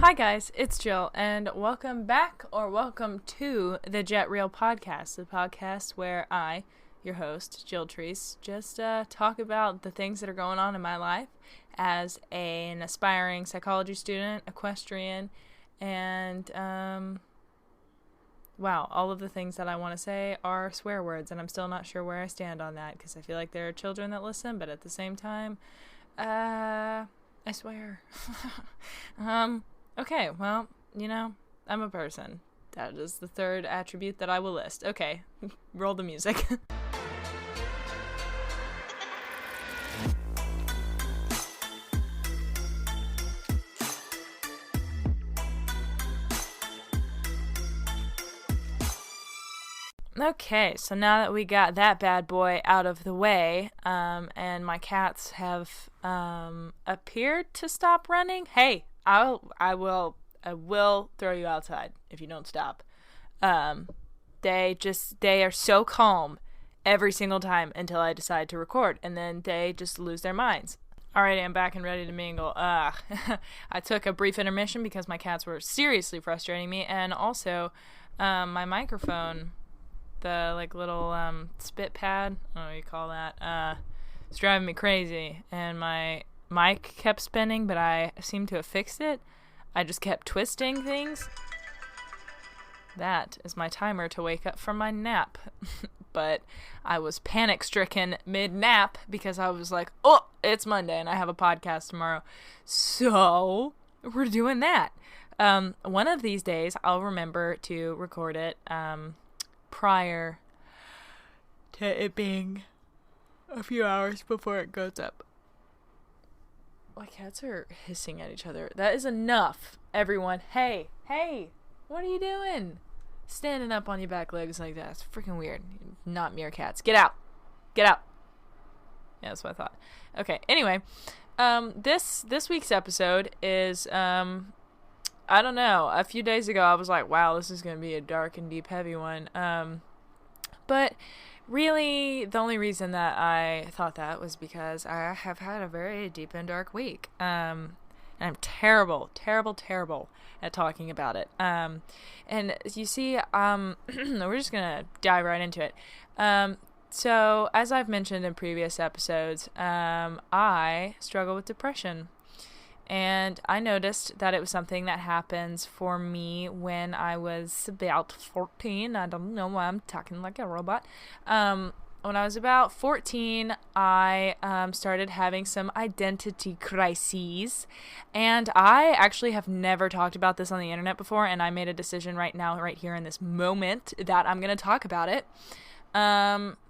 Hi guys, it's Jill, and welcome back or welcome to the Jet Reel podcast, the podcast where I, your host, Jill Treese, just talk about the things that are going on in my life as an aspiring psychology student, equestrian, and wow, all of the things that I want to say are swear words, and I'm still not sure where I stand on that because I feel like there are children that listen, but at the same time, I swear. Okay, well, I'm a person. That is the third attribute that I will list. Okay, roll the music. Okay, so now that we got that bad boy out of the way, and my cats have appeared to stop running. Hey, I will throw you outside if you don't stop. They are so calm every single time until I decide to record, and then they just lose their minds. Alright, I'm back and ready to mingle. I took a brief intermission because my cats were seriously frustrating me, and also my microphone, the little spit pad, I don't know what you call that, it's driving me crazy, and my mic kept spinning, but I seem to have fixed it. I just kept twisting things. That is my timer to wake up from my nap. But I was panic-stricken mid-nap because I was like, oh, it's Monday and I have a podcast tomorrow. So we're doing that. One of these days, I'll remember to record it prior to it being a few hours before it goes up. My cats are hissing at each other. That is enough, everyone. Hey, what are you doing? Standing up on your back legs like that. It's freaking weird. Not meerkats. Get out. Yeah, that's what I thought. Okay, anyway, this week's episode is, I don't know. A few days ago, I was like, wow, this is going to be a dark and deep, heavy one. But really, the only reason that I thought that was because I have had a very deep and dark week. And I'm terrible at talking about it. And you see, we're just going to dive right into it. So, as I've mentioned in previous episodes, I struggle with depression. And I noticed that it was something that happens for me when I was about 14. I don't know why I'm talking like a robot. When I was about 14, I started having some identity crises. And I actually have never talked about this on the internet before. And I made a decision right now, right here in this moment, that I'm going to talk about it.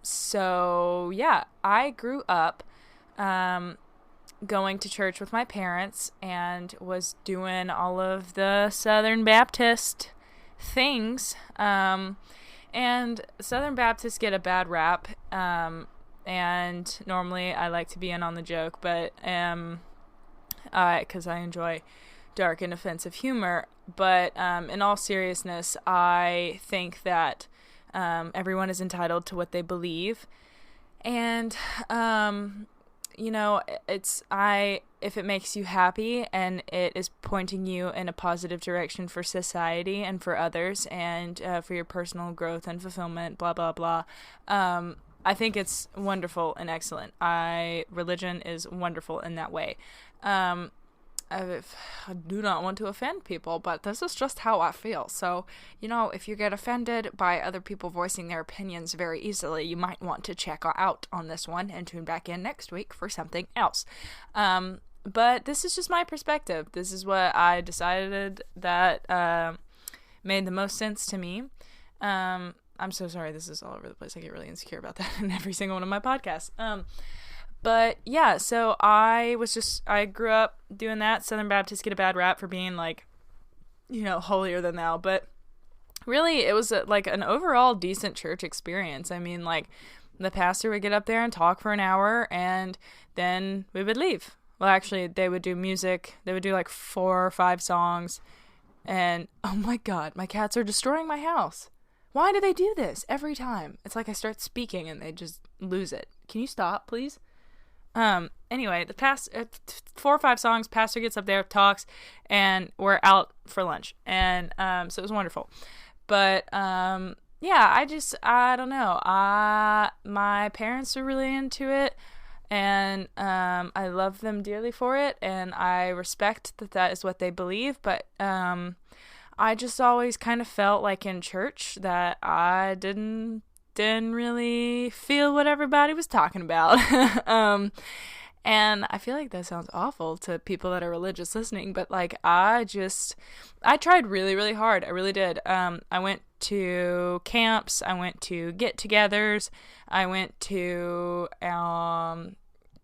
So, yeah, I grew up going to church with my parents and was doing all of the Southern Baptist things. And Southern Baptists get a bad rap. And normally I like to be in on the joke, but because I enjoy dark and offensive humor. But in all seriousness, I think that everyone is entitled to what they believe. And if it makes you happy and it is pointing you in a positive direction for society and for others and for your personal growth and fulfillment, blah, blah, blah, I think it's wonderful and excellent. Religion is wonderful in that way. I do not want to offend people, but this is just how I feel. So, if you get offended by other people voicing their opinions very easily, you might want to check out on this one and tune back in next week for something else. But this is just my perspective. This is what I decided that made the most sense to me. I'm so sorry this is all over the place. I get really insecure about that in every single one of my podcasts. But yeah, so I grew up doing that. Southern Baptists get a bad rap for being holier than thou. But really, it was an overall decent church experience. I mean, the pastor would get up there and talk for an hour and then we would leave. Well, actually, they would do music. They would do 4 or 5 songs. And oh my God, my cats are destroying my house. Why do they do this every time? It's like I start speaking and they just lose it. Can you stop, please? Anyway, the past 4 or 5 songs, pastor gets up there, talks, and we're out for lunch. And so it was wonderful. But yeah, I don't know. My parents are really into it, and I love them dearly for it, and I respect that is what they believe. But I just always kind of felt like in church that I didn't really feel what everybody was talking about. And I feel like that sounds awful to people that are religious listening, but like I tried really, really hard. I really did. I went to camps, I went to get-togethers, I went to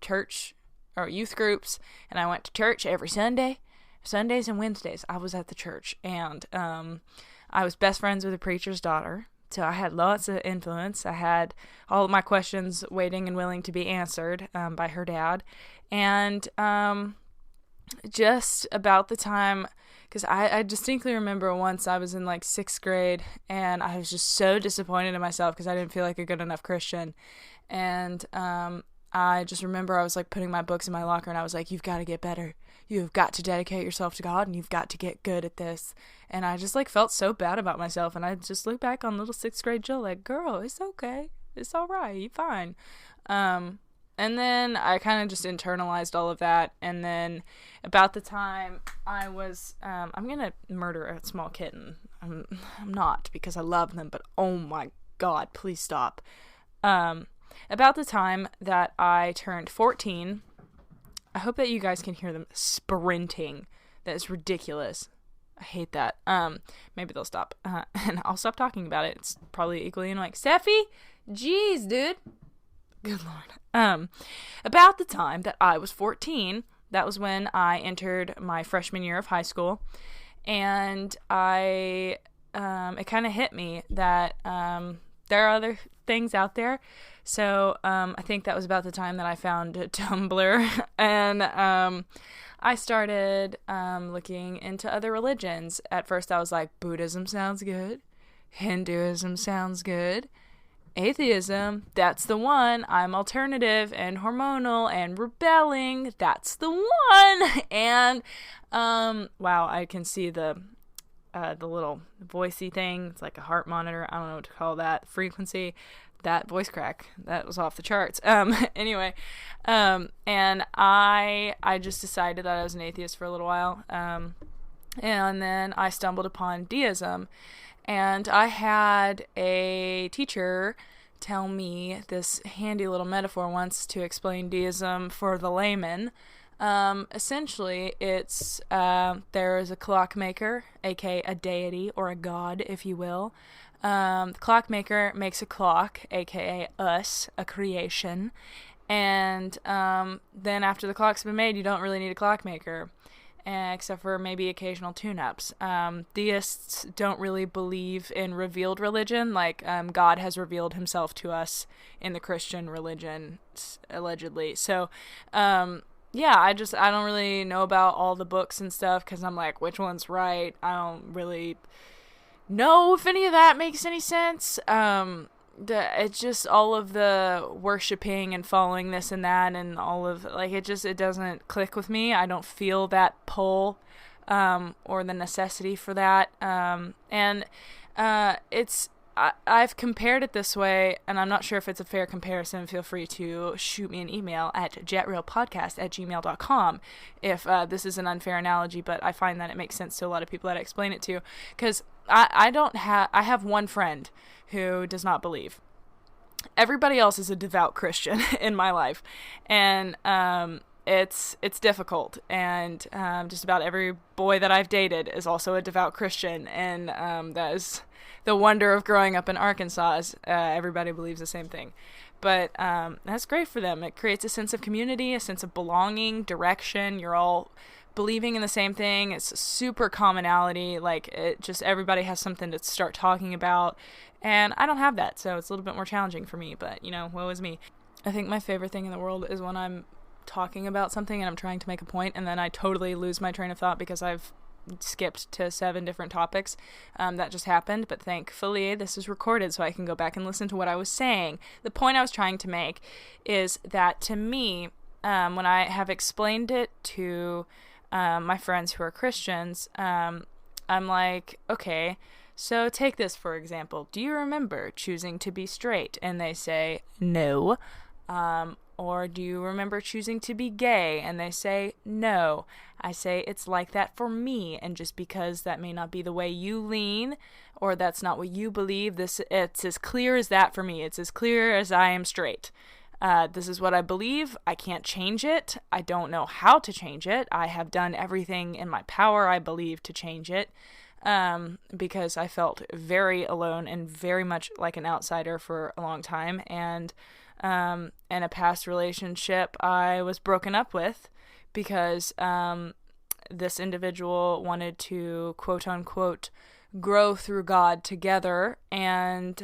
church or youth groups, and I went to church every Sunday. Sundays and Wednesdays I was at the church, and I was best friends with a preacher's daughter. So I had lots of influence. I had all of my questions waiting and willing to be answered by her dad. And just about the time, because I distinctly remember once I was in like 6th grade, and I was just so disappointed in myself because I didn't feel like a good enough Christian. And I just remember I was like putting my books in my locker, and I was like, you've got to get better. You've got to dedicate yourself to God, and you've got to get good at this. And I just like felt so bad about myself, and I just look back on little 6th grade Jill like, girl, it's okay. It's all right. You're fine. And then I kind of just internalized all of that. And then about the time I was, I'm going to murder a small kitten. I'm not, because I love them, but oh my God, please stop. About the time that I turned 14, I hope that you guys can hear them sprinting. That is ridiculous. I hate that. Maybe they'll stop. And I'll stop talking about it. It's probably equally annoying. Steffi? Jeez, dude. Good Lord. About the time that I was 14, that was when I entered my freshman year of high school. And it kind of hit me that there are other things out there. So I think that was about the time that I found Tumblr, and I started looking into other religions. At first I was like, Buddhism sounds good, Hinduism sounds good, atheism, that's the one. I'm alternative and hormonal and rebelling, that's the one. And wow, I can see the little voicey thing. It's like a heart monitor. I don't know what to call that. Frequency. That voice crack. That was off the charts. Anyway. And I just decided that I was an atheist for a little while. And then I stumbled upon deism. And I had a teacher tell me this handy little metaphor once to explain deism for the layman. Essentially, it's, there is a clockmaker, aka a deity or a god, if you will. The clockmaker makes a clock, aka us, a creation. And, then after the clock's been made, you don't really need a clockmaker, except for maybe occasional tune-ups. Deists don't really believe in revealed religion, like, God has revealed himself to us in the Christian religion, allegedly. So, yeah, I don't really know about all the books and stuff, because I'm like, which one's right? I don't really know if any of that makes any sense. It's just all of the worshiping and following this and that, and all of, like, it doesn't click with me. I don't feel that pull, or the necessity for that. I've compared it this way, and I'm not sure if it's a fair comparison. Feel free to shoot me an email at jetreelpodcast@gmail.com if this is an unfair analogy, but I find that it makes sense to a lot of people that I explain it to, because I have one friend who does not believe. Everybody else is a devout Christian in my life, and it's difficult, and just about every boy that I've dated is also a devout Christian, and that is the wonder of growing up in Arkansas, is everybody believes the same thing. But that's great for them. It creates a sense of community, a sense of belonging, direction. You're all believing in the same thing. It's super commonality. Like, it just, everybody has something to start talking about. And I don't have that, so it's a little bit more challenging for me. But, woe is me. I think my favorite thing in the world is when I'm talking about something and I'm trying to make a point, and then I totally lose my train of thought because I've skipped to 7 different topics. That just happened, but thankfully this is recorded so I can go back and listen to what I was saying. The point I was trying to make is that, to me, when I have explained it to my friends who are Christians, I'm like, okay, so take this for example. Do you remember choosing to be straight? And they say, no. Or do you remember choosing to be gay? And they say, no. I say, it's like that for me. And just because that may not be the way you lean, or that's not what you believe, it's as clear as that for me. It's as clear as I am straight. This is what I believe. I can't change it. I don't know how to change it. I have done everything in my power, I believe, to change it. Because I felt very alone and very much like an outsider for a long time. And in a past relationship I was broken up with because this individual wanted to quote unquote grow through God together, and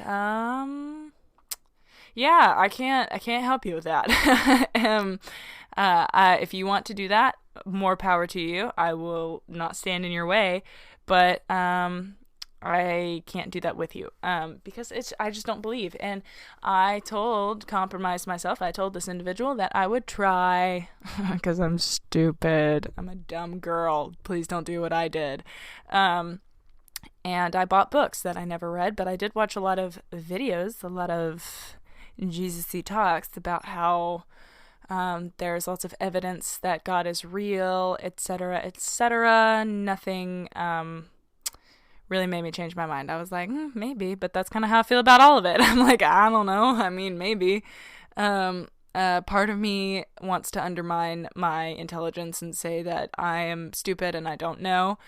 yeah, I can't help you with that. If you want to do that, more power to you. I will not stand in your way, but I can't do that with you, because I just don't believe. And I compromised myself. I told this individual that I would try, because I'm stupid. I'm a dumb girl. Please don't do what I did. And I bought books that I never read, but I did watch a lot of videos, a lot of Jesus-y talks about how there's lots of evidence that God is real, etc., etc. Nothing really made me change my mind. I was like, maybe, but that's kind of how I feel about all of it. I'm like, I don't know. I mean, maybe. Part of me wants to undermine my intelligence and say that I am stupid and I don't know,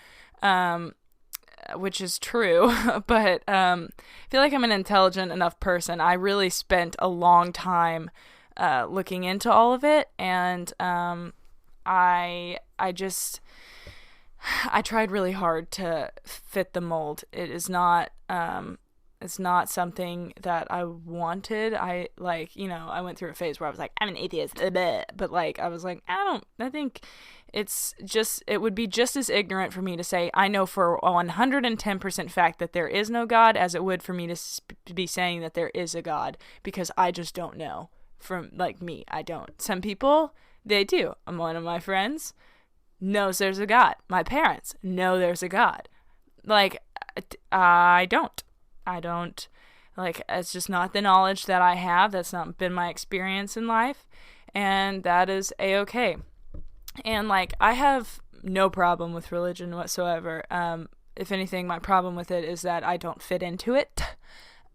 which is true. But I feel like I'm an intelligent enough person. I really spent a long time looking into all of it, and I tried really hard to fit the mold. It's not something that I wanted. I went through a phase where I was like, I'm an atheist, but like, I was like, I think it would be just as ignorant for me to say, I know for 110% fact that there is no God, as it would for me to be saying that there is a God, because I just don't know. Me, I don't. Some people, they do. One of my friends knows there's a God. My parents know there's a God. Like, I don't. Like, it's just not the knowledge that I have. That's not been my experience in life. And that is a-okay. And, like, I have no problem with religion whatsoever. If anything, my problem with it is that I don't fit into it.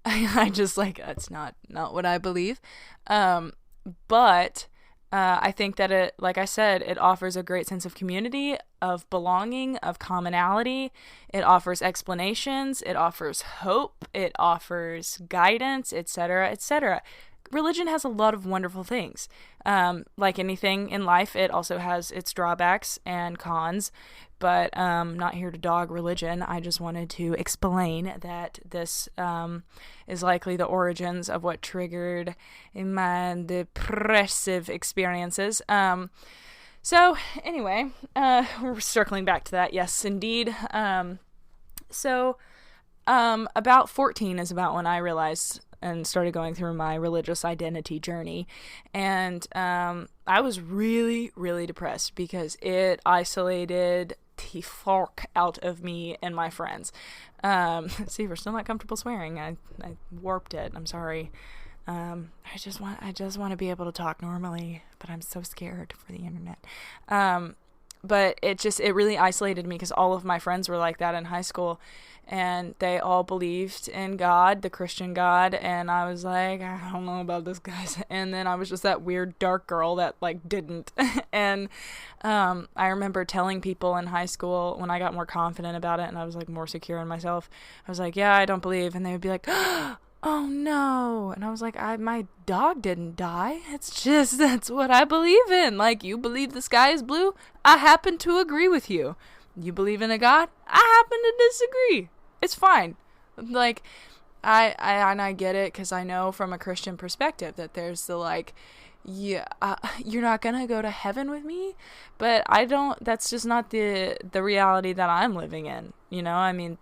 I just, like, it's not what I believe. But I think that it, like I said, it offers a great sense of community, of belonging, of commonality. It offers explanations. It offers hope. It offers guidance, etc., etc. Religion has a lot of wonderful things. Like anything in life, it also has its drawbacks and cons, but I'm not here to dog religion. I just wanted to explain that this is likely the origins of what triggered my depressive experiences. So anyway, we're circling back to that. Yes, indeed. About 14 is about when I realized and started going through my religious identity journey. And I was really, really depressed because it isolated the fuck out of me and my friends. See, we're still not comfortable swearing. I warped it. I'm sorry. I just want to be able to talk normally, but I'm so scared for the internet. But it really isolated me because all of my friends were like that in high school, and they all believed in God, the Christian God, and I was like, I don't know about this, guys. And then I was just that weird dark girl that, like, didn't. And I remember telling people in high school when I got more confident about it and I was, like, more secure in myself, I was like, yeah, I don't believe. And they would be like, oh no. And I was like, my dog didn't die. It's just, that's what I believe in. Like, you believe the sky is blue? I happen to agree with you. You believe in a God? I happen to disagree. It's fine. Like, I get it, because I know from a Christian perspective that there's the, like, yeah, you're not gonna go to heaven with me, but that's just not the reality that I'm living in, you know? I mean,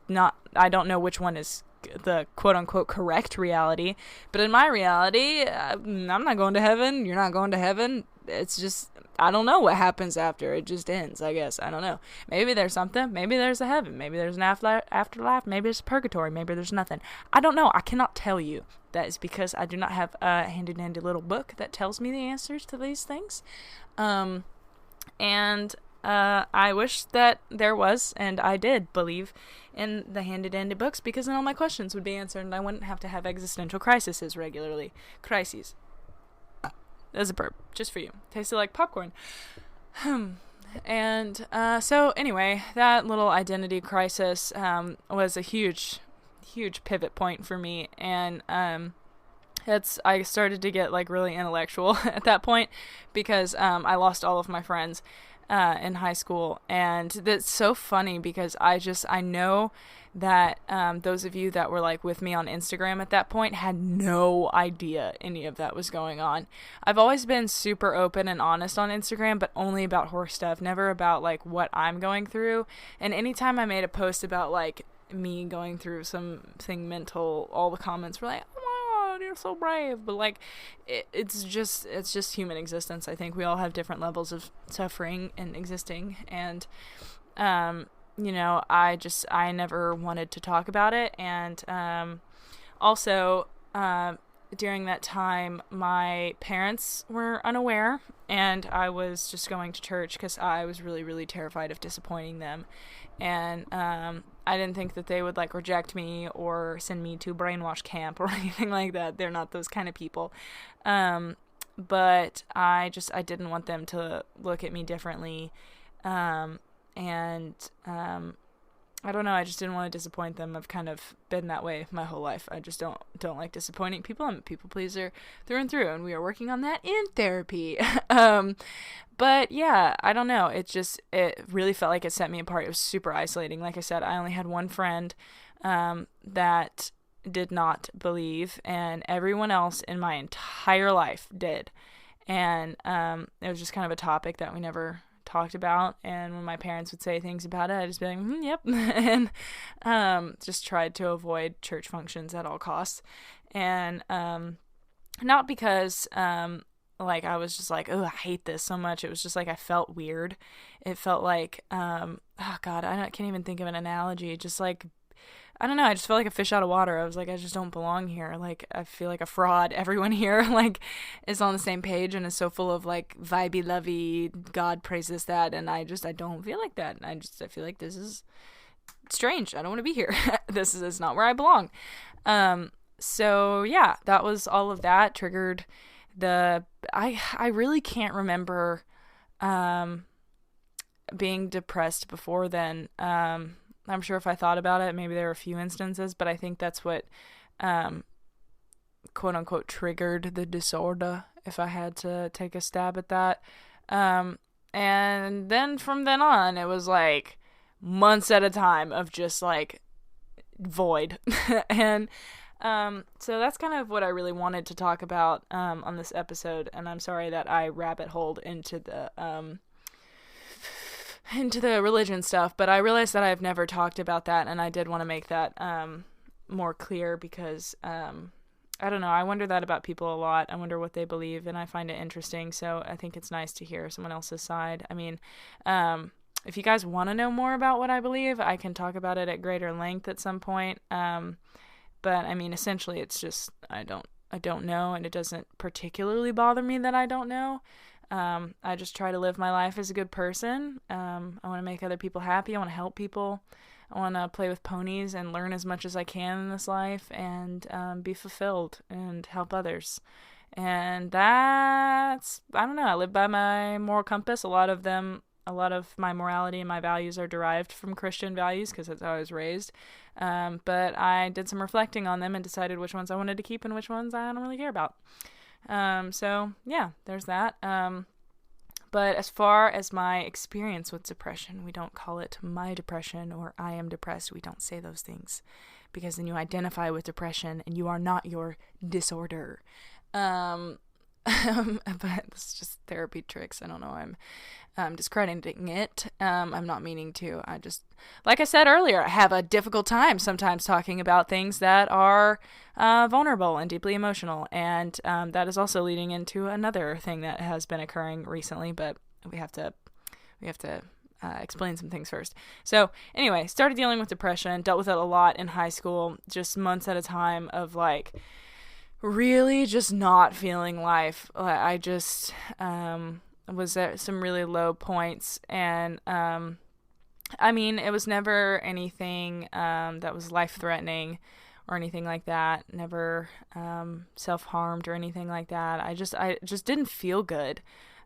I don't know which one is the quote-unquote correct reality, but in my reality, I'm not going to heaven, you're not going to heaven, it's just, I don't know what happens after. It just ends, I guess. I don't know. Maybe there's something. Maybe there's a heaven. Maybe there's an afterlife. Maybe it's purgatory. Maybe there's nothing. I don't know. I cannot tell you. That is because I do not have a handy-dandy little book that tells me the answers to these things. I wish that there was, and I did believe in the handy-dandy books, because then all my questions would be answered, and I wouldn't have to have existential crises regularly. Crises. That's a burp, just for you. Tasted like popcorn. And so anyway, that little identity crisis was a huge pivot point for me, and I started to get like really intellectual at that point, because I lost all of my friends in high school, and that's so funny because I know that those of you that were like with me on Instagram at that point had no idea any of that was going on. I've always been super open and honest on Instagram, but only about horror stuff, never about like what I'm going through. And anytime I made a post about like me going through something mental, all the comments were like, oh, you're so brave. But like it's just human existence. I think we all have different levels of suffering and existing, and you know, I never wanted to talk about it. And also during that time, my parents were unaware, and I was just going to church because I was really, really terrified of disappointing them. And I didn't think that they would like reject me or send me to brainwash camp or anything like that. They're not those kind of people. But I didn't want them to look at me differently. I don't know, I just didn't want to disappoint them. I've kind of been that way my whole life. I just don't like disappointing people. I'm a people pleaser through and through, and we are working on that in therapy. But yeah, I don't know. It really felt like it set me apart. It was super isolating. Like I said, I only had one friend that did not believe, and everyone else in my entire life did. And it was just kind of a topic that we never talked about, and when my parents would say things about it, I'd just be like, yep, and just tried to avoid church functions at all costs. And not because like I was just like, oh, I hate this so much. It was just like I felt weird. It felt like oh god, I can't even think of an analogy. Just like, I don't know, I just felt like a fish out of water. I was like, I just don't belong here. Like, I feel like a fraud. Everyone here, like, is on the same page and is so full of, like, vibey, lovey, God praise this, that, and I don't feel like that. And I feel like this is strange. I don't want to be here. This is not where I belong. So, yeah, that was all of that. Triggered I really can't remember being depressed before then. I'm sure if I thought about it, maybe there were a few instances, but I think that's what, quote unquote, triggered the disorder, if I had to take a stab at that. And then from then on, it was like months at a time of just like void. And so that's kind of what I really wanted to talk about on this episode. And I'm sorry that I rabbit holed into the religion stuff, but I realized that I've never talked about that, and I did want to make that more clear, because I don't know, I wonder that about people a lot. I wonder what they believe, and I find it interesting, so I think it's nice to hear someone else's side. I mean, if you guys want to know more about what I believe, I can talk about it at greater length at some point, but I mean, essentially it's just I don't know, and it doesn't particularly bother me that I don't know. I just try to live my life as a good person. I want to make other people happy. I want to help people. I want to play with ponies and learn as much as I can in this life, and be fulfilled and help others. And that's, I don't know, I live by my moral compass. A lot of my morality and my values are derived from Christian values, because that's how I was raised. But I did some reflecting on them and decided which ones I wanted to keep and which ones I don't really care about. So yeah, there's that. But as far as my experience with depression, we don't call it my depression or I am depressed. We don't say those things, because then you identify with depression and you are not your disorder. But this is just therapy tricks. I don't know. I'm discrediting it. I'm not meaning to. I just, like I said earlier, I have a difficult time sometimes talking about things that are vulnerable and deeply emotional. And that is also leading into another thing that has been occurring recently, but we have to explain some things first. So anyway, started dealing with depression, dealt with it a lot in high school, just months at a time of like really just not feeling life. I just was at some really low points, and I mean, it was never anything that was life-threatening or anything like that. Never self-harmed or anything like that. I just didn't feel good.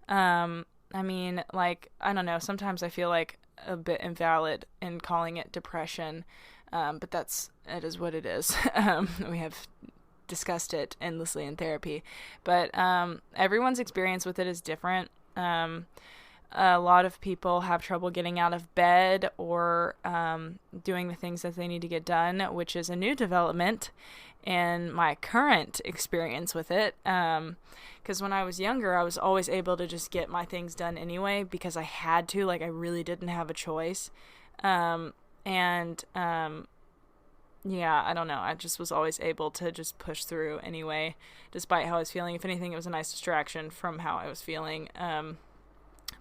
I mean, like, I don't know, sometimes I feel like a bit invalid in calling it depression, but it is what it is. We have discussed it endlessly in therapy, but everyone's experience with it is different. A lot of people have trouble getting out of bed or doing the things that they need to get done, which is a new development in my current experience with it. Because when I was younger, I was always able to just get my things done anyway because I had to, like I really didn't have a choice. Yeah, I don't know. I just was always able to just push through anyway, despite how I was feeling. If anything, it was a nice distraction from how I was feeling.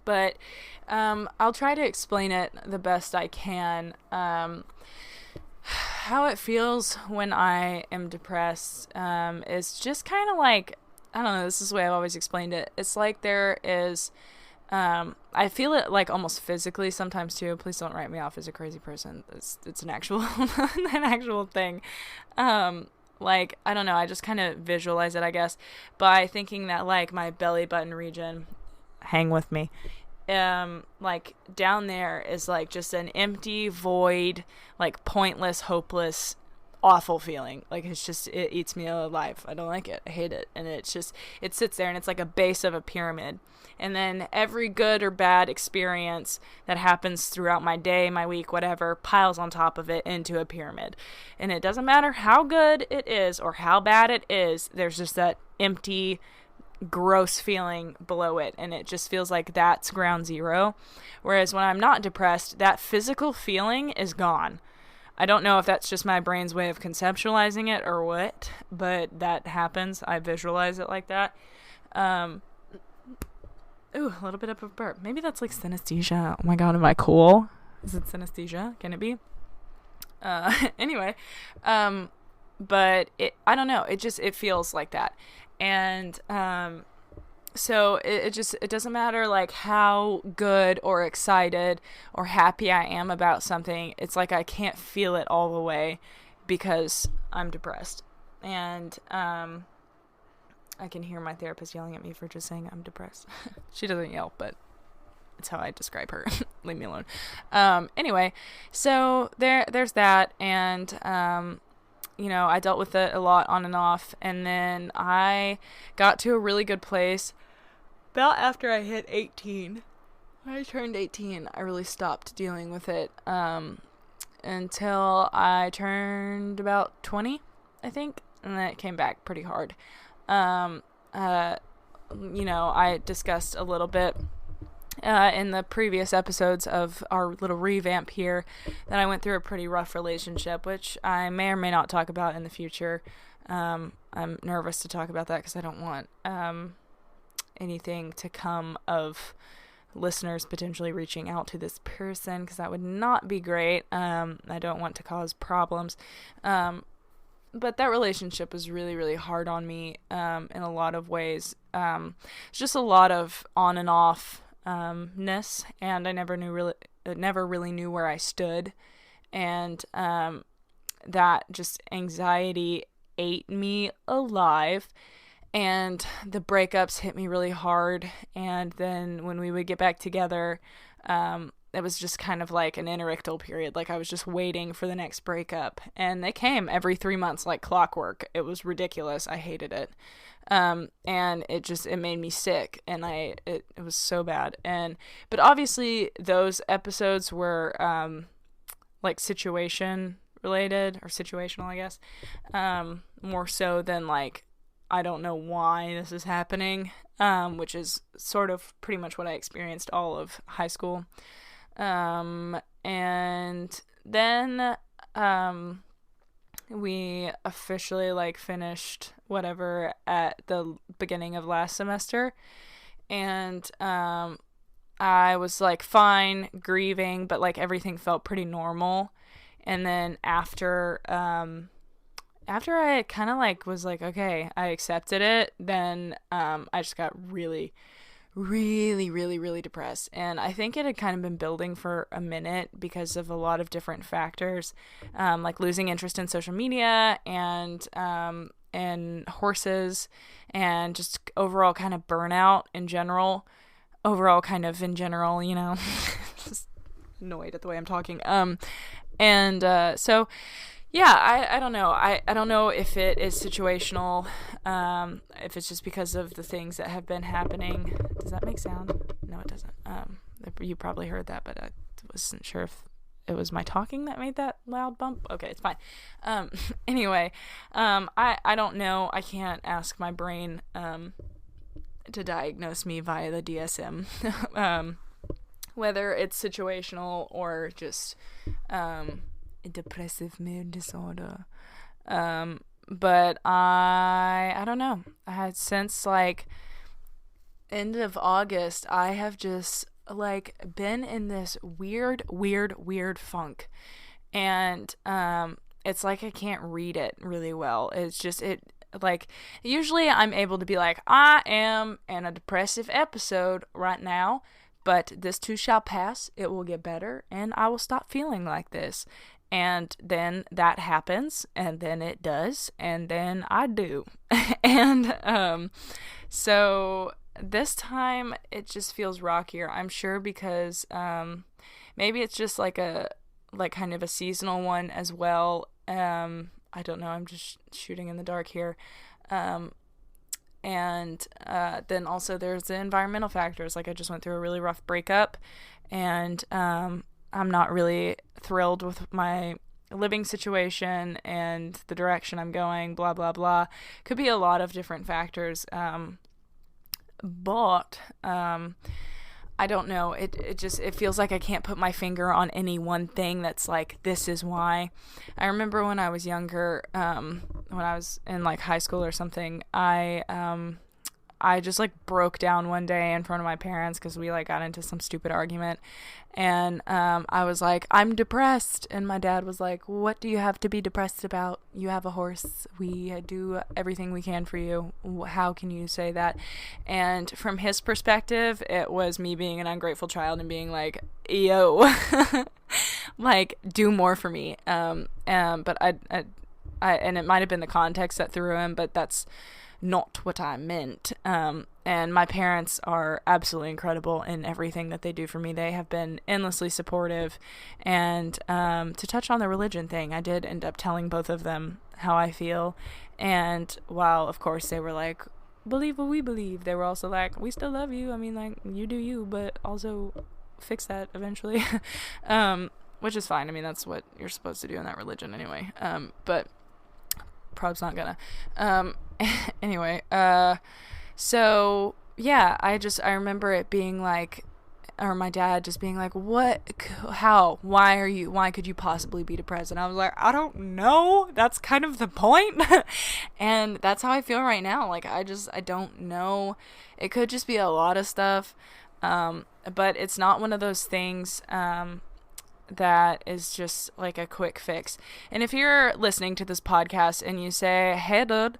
But I'll try to explain it the best I can. How it feels when I am depressed is just kind of like, I don't know, this is the way I've always explained it. It's like there is, I feel it like almost physically sometimes too. Please don't write me off as a crazy person. It's an actual, an actual thing. Like, I don't know, I just kind of visualize it, I guess, by thinking that like my belly button region, hang with me, like down there is like just an empty void, like pointless, hopeless, awful feeling. Like it's just, it eats me alive. I don't like it. I hate it. And it's just, it sits there and it's like a base of a pyramid. And then every good or bad experience that happens throughout my day, my week, whatever, piles on top of it into a pyramid. And it doesn't matter how good it is or how bad it is, there's just that empty, gross feeling below it, and it just feels like that's ground zero. Whereas when I'm not depressed, that physical feeling is gone. I don't know if that's just my brain's way of conceptualizing it or what, but that happens. I visualize it like that. Ooh, a little bit of a burp. Maybe that's like synesthesia. Oh my god, am I cool? Is it synesthesia? Can it be? Anyway, but I don't know. It feels like that. And so it doesn't matter like how good or excited or happy I am about something. It's like I can't feel it all the way because I'm depressed. And I can hear my therapist yelling at me for just saying I'm depressed. She doesn't yell, but it's how I describe her. Leave me alone. Anyway, so there's that, and you know, I dealt with it a lot on and off, and then I got to a really good place about after I hit 18. When I turned 18, I really stopped dealing with it until I turned about 20, I think, and then it came back pretty hard. You know, I discussed a little bit in the previous episodes of our little revamp here that I went through a pretty rough relationship, which I may or may not talk about in the future. I'm nervous to talk about that because I don't want anything to come of listeners potentially reaching out to this person, because that would not be great. I don't want to cause problems. But that relationship was really, really hard on me in a lot of ways. It's just a lot of on and off ness, and I never really knew where I stood, and that just anxiety ate me alive, and the breakups hit me really hard, and then when we would get back together, it was just kind of like an interictal period. Like I was just waiting for the next breakup, and they came every 3 months like clockwork. It was ridiculous. I hated it. And it made me sick, and it was so bad. But obviously those episodes were, like situation related or situational, I guess, more so than like I don't know why this is happening, which is sort of pretty much what I experienced all of high school. And then we officially like finished whatever at the beginning of last semester, and I was like fine grieving, but like everything felt pretty normal. And then after I kind of like was like, okay, I accepted it, then I just got really, really, really, really depressed. And I think it had kind of been building for a minute because of a lot of different factors, like losing interest in social media and horses, and just overall kind of burnout in general. Just annoyed at the way I'm talking. So yeah, I don't know. I don't know if it is situational, if it's just because of the things that have been happening. Does that make sound? No, it doesn't. You probably heard that, but I wasn't sure if it was my talking that made that loud bump. Okay, it's fine. Anyway, I don't know. I can't ask my brain, to diagnose me via the DSM, whether it's situational or just, depressive mood disorder. But I don't know. I had since like end of August, I have just like been in this weird funk, and it's like I can't read it really well. It's just like usually I'm able to be like, I am in a depressive episode right now, but this too shall pass. It will get better, and I will stop feeling like this. And then that happens, and then it does, and then I do. And so this time it just feels rockier. I'm sure because maybe it's just like kind of a seasonal one as well. I don't know. I'm just shooting in the dark here. And then also there's the environmental factors. Like I just went through a really rough breakup, and I'm not really thrilled with my living situation and the direction I'm going, blah, blah, blah. Could be a lot of different factors. But I don't know. It feels like I can't put my finger on any one thing that's like, this is why. I remember when I was younger, when I was in like high school or something, I just like broke down one day in front of my parents because we like got into some stupid argument, and I was like, I'm depressed, and my dad was like, what do you have to be depressed about? You have a horse. We do everything we can for you. How can you say that? And from his perspective, it was me being an ungrateful child and being like, yo, like do more for me. But I and it might have been the context that threw him, but that's not what I meant. And my parents are absolutely incredible in everything that they do for me. They have been endlessly supportive. And to touch on the religion thing, I did end up telling both of them how I feel. And while, of course, they were like, believe what we believe, they were also like, we still love you. I mean, like, you do you, but also fix that eventually. Which is fine. I mean, that's what you're supposed to do in that religion anyway. But probably not gonna. Anyway, so yeah, I remember it being like, or my dad just being like, why could you possibly be depressed? And I was like, I don't know, that's kind of the point. And that's how I feel right now. Like, I don't know. It could just be a lot of stuff. But it's not one of those things, that is just like a quick fix. And if you're listening to this podcast and you say, hey dude,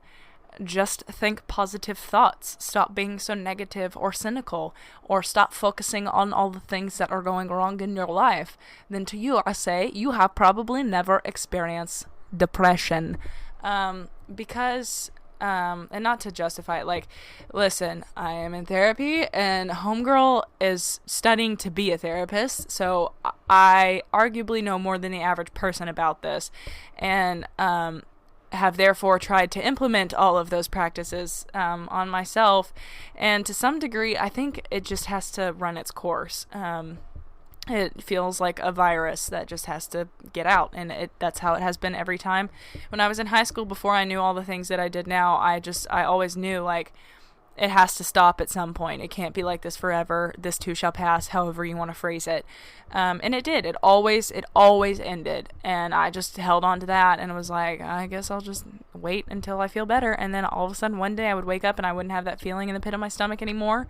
just think positive thoughts, stop being so negative or cynical, or stop focusing on all the things that are going wrong in your life, then to you I say, you have probably never experienced depression. Because and not to justify it, like, listen, I am in therapy, and homegirl is studying to be a therapist, so I arguably know more than the average person about this, and have therefore tried to implement all of those practices on myself, and to some degree, I think it just has to run its course. It feels like a virus that just has to get out, and that's how it has been every time. When I was in high school, before I knew all the things that I did now, I always knew, like, it has to stop at some point. It can't be like this forever. This too shall pass, however you want to phrase it. And it did. It always ended. And I just held on to that and was like, I guess I'll just wait until I feel better. And then all of a sudden one day I would wake up and I wouldn't have that feeling in the pit of my stomach anymore.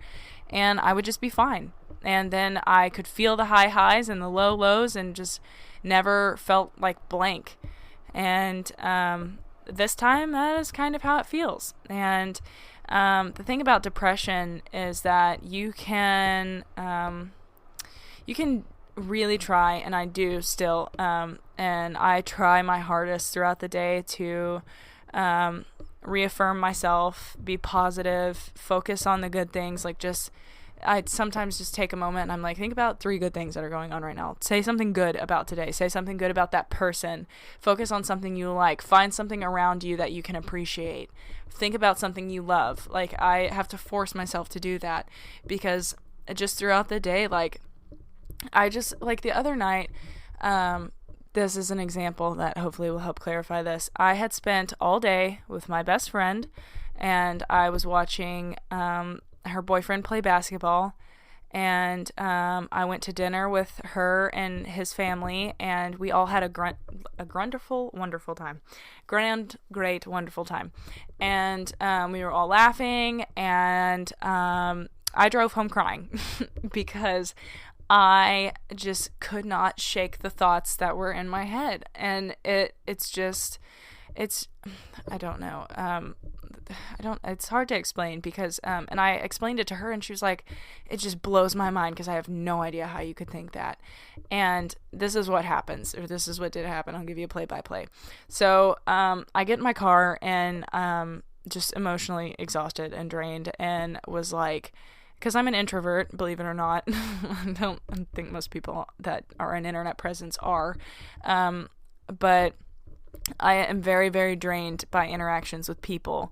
And I would just be fine. And then I could feel the high highs and the low lows and just never felt like blank. And this time, that is kind of how it feels. And the thing about depression is that you can really try, and I do still, and I try my hardest throughout the day to reaffirm myself, be positive, focus on the good things, like I'd sometimes just take a moment and I'm like, think about 3 good things that are going on right now. Say something good about today. Say something good about that person. Focus on something you like. Find something around you that you can appreciate. Think about something you love. Like, I have to force myself to do that because just throughout the day, like, I just, like the other night, this is an example that hopefully will help clarify this. I had spent all day with my best friend and I was watching, her boyfriend play basketball, and I went to dinner with her and his family, and we all had a great, wonderful time. And we were all laughing, and I drove home crying because I just could not shake the thoughts that were in my head, and it's I don't know. It's hard to explain because, and I explained it to her and she was like, it just blows my mind because I have no idea how you could think that. And this is what happens, or this is what did happen. I'll give you a play-by-play. So, I get in my car and, just emotionally exhausted and drained and was like, because I'm an introvert, believe it or not. I don't think most people that are an internet presence are. But I am very, very drained by interactions with people.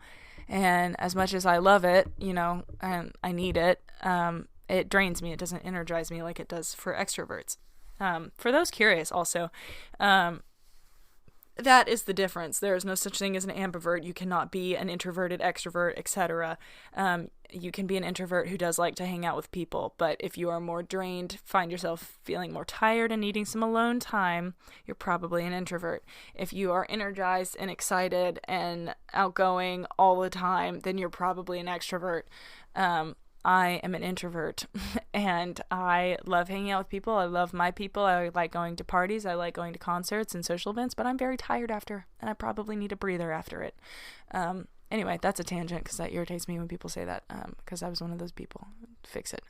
And as much as I love it, and I need it, it drains me. It doesn't energize me like it does for extroverts. For those curious also, that is the difference. There is no such thing as an ambivert. You cannot be an introverted extrovert, etc. You can be an introvert who does like to hang out with people, but if you are more drained, find yourself feeling more tired and needing some alone time, you're probably an introvert. If you are energized and excited and outgoing all the time, then you're probably an extrovert. I am an introvert and I love hanging out with people. I love my people. I like going to parties. I like going to concerts and social events, but I'm very tired after, and I probably need a breather after it. Anyway, that's a tangent because that irritates me when people say that, because I was one of those people. Fix it.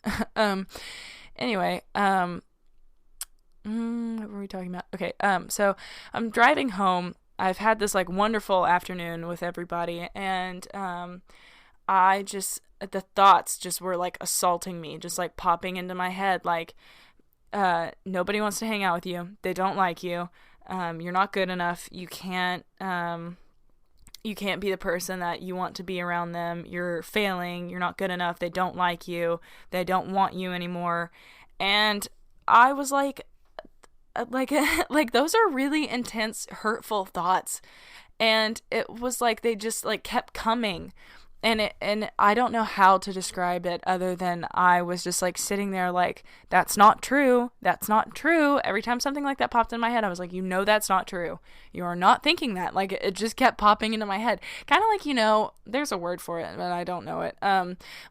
Anyway, what were we talking about? Okay, so I'm driving home. I've had this like wonderful afternoon with everybody, and the thoughts just were like assaulting me, just like popping into my head, like, nobody wants to hang out with you. They don't like you. You're not good enough. You can't be the person that you want to be around them. You're failing. You're not good enough. They don't like you. They don't want you anymore. And I was like, those are really intense, hurtful thoughts. And it was like, they just like kept coming. And I don't know how to describe it other than I was just like sitting there like, that's not true. That's not true. Every time something like that popped in my head, I was like, that's not true. You are not thinking that. Like, it just kept popping into my head. Kind of like, there's a word for it, but I don't know it.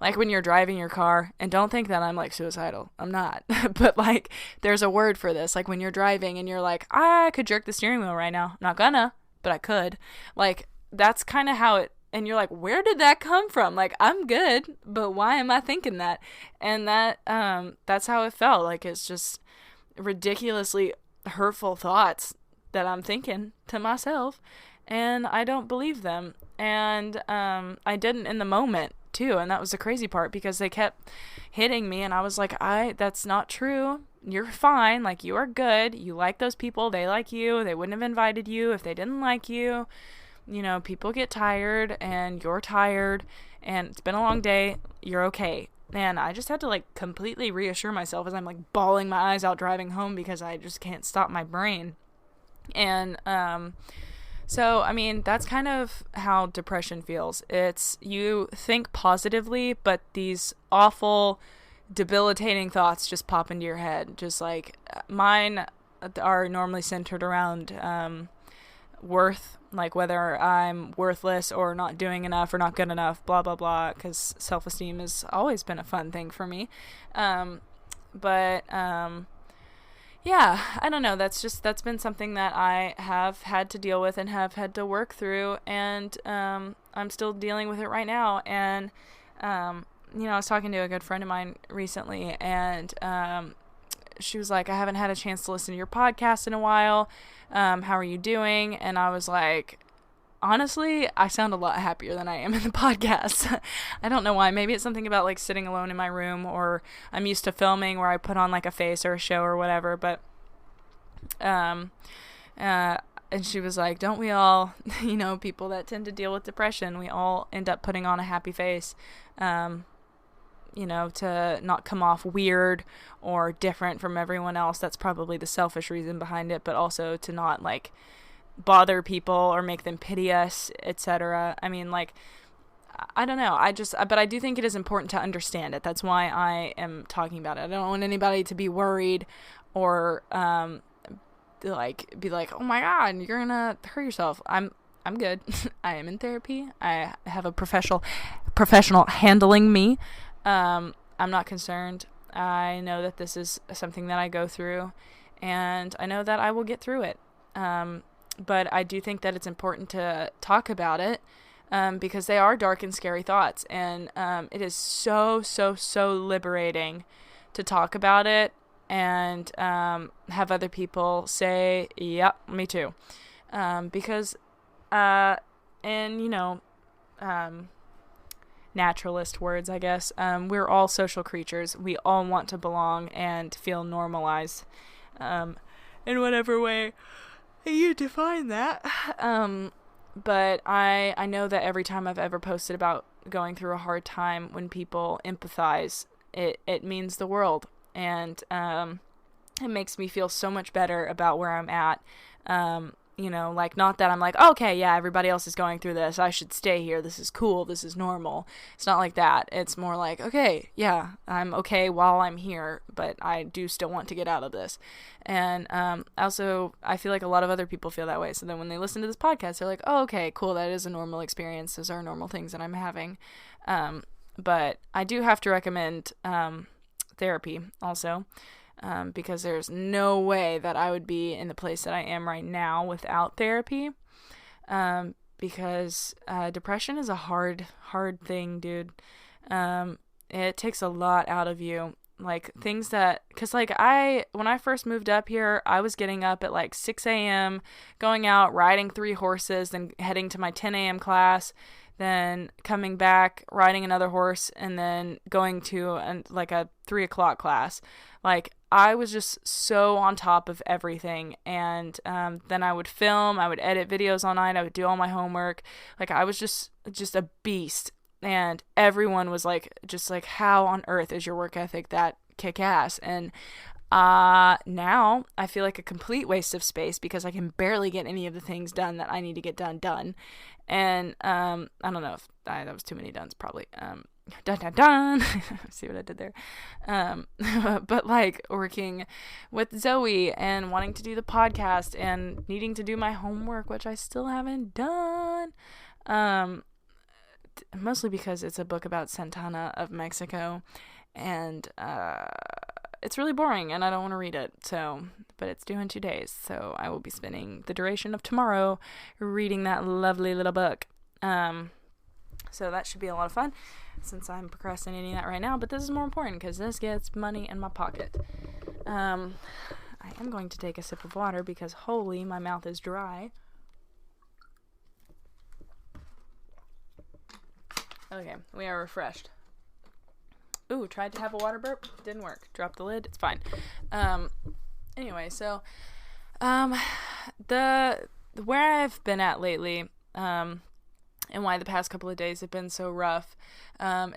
Like when you're driving your car, and don't think that I'm like suicidal. I'm not. But like, there's a word for this. Like when you're driving and you're like, I could jerk the steering wheel right now. I'm not gonna, but I could. Like, that's kind of how it. And you're like, where did that come from? Like, I'm good, but why am I thinking that? And that's how it felt. Like, it's just ridiculously hurtful thoughts that I'm thinking to myself, and I don't believe them. And I didn't in the moment, too, and that was the crazy part, because they kept hitting me, and I was like, that's not true. You're fine. Like, you are good. You like those people. They like you. They wouldn't have invited you if they didn't like you. People get tired and you're tired and it's been a long day. You're okay. And I just had to like completely reassure myself as I'm like bawling my eyes out driving home because I just can't stop my brain. And so, I mean, that's kind of how depression feels. It's you think positively, but these awful, debilitating thoughts just pop into your head. Just like mine are normally centered around worth, like whether I'm worthless or not doing enough or not good enough, blah, blah, blah, because self-esteem has always been a fun thing for me. Yeah, I don't know. That's been something that I have had to deal with and have had to work through, and I'm still dealing with it right now. And I was talking to a good friend of mine recently, and she was like, I haven't had a chance to listen to your podcast in a while. How are you doing? And I was like, honestly, I sound a lot happier than I am in the podcast. I don't know why. Maybe it's something about like sitting alone in my room, or I'm used to filming where I put on like a face or a show or whatever. But, and she was like, don't we all, people that tend to deal with depression, we all end up putting on a happy face, to not come off weird or different from everyone else. That's probably the selfish reason behind it, but also to not like bother people or make them pity us, etc. I mean, like, I don't know. But I do think it is important to understand it. That's why I am talking about it. I don't want anybody to be worried or, be like, oh my God, you're gonna hurt yourself. I'm good. I am in therapy. I have a professional handling me. I'm not concerned. I know that this is something that I go through, and I know that I will get through it. But I do think that it's important to talk about it, because they are dark and scary thoughts, and it is so, so, so liberating to talk about it and have other people say, yep, me too. Because naturalist words, I guess, we're all social creatures. We all want to belong and feel normalized in whatever way you define that. But I know that every time I've ever posted about going through a hard time, when people empathize, it means the world. And it makes me feel so much better about where I'm at. Like, not that I'm like, okay, yeah, everybody else is going through this, I should stay here, this is cool, this is normal. It's not like that. It's more like, okay, yeah, I'm okay while I'm here, but I do still want to get out of this. And also, I feel like a lot of other people feel that way. So then when they listen to this podcast, they're like, oh, okay, cool, that is a normal experience. Those are normal things that I'm having. But I do have to recommend therapy also. Because there's no way that I would be in the place that I am right now without therapy. Because depression is a hard thing, dude. It takes a lot out of you. Like, things that, cause like when I first moved up here, I was getting up at like 6 a.m., going out, riding 3 horses, then heading to my 10 a.m. class, then coming back, riding another horse, and then going to a 3 o'clock class. Like, I was just so on top of everything. And then I would film, I would edit videos all night, I would do all my homework. Like, I was just a beast. And everyone was like, just like, how on earth is your work ethic that kick ass? And now I feel like a complete waste of space because I can barely get any of the things done that I need to get done. And I don't know if that was too many dones, probably. Dun. See what I did there? But like working with Zoe and wanting to do the podcast and needing to do my homework, which I still haven't done. Mostly because it's a book about Santana of Mexico, and it's really boring and I don't want to read it. So, but it's due in 2 days, so I will be spending the duration of tomorrow reading that lovely little book. So that should be a lot of fun, since I'm procrastinating that right now, but this is more important because this gets money in my pocket. I am going to take a sip of water because holy, my mouth is dry. Okay, we are refreshed. Ooh, tried to have a water burp, didn't work. Dropped the lid, it's fine. Anyway, so where I've been at lately, and why the past couple of days have been so rough,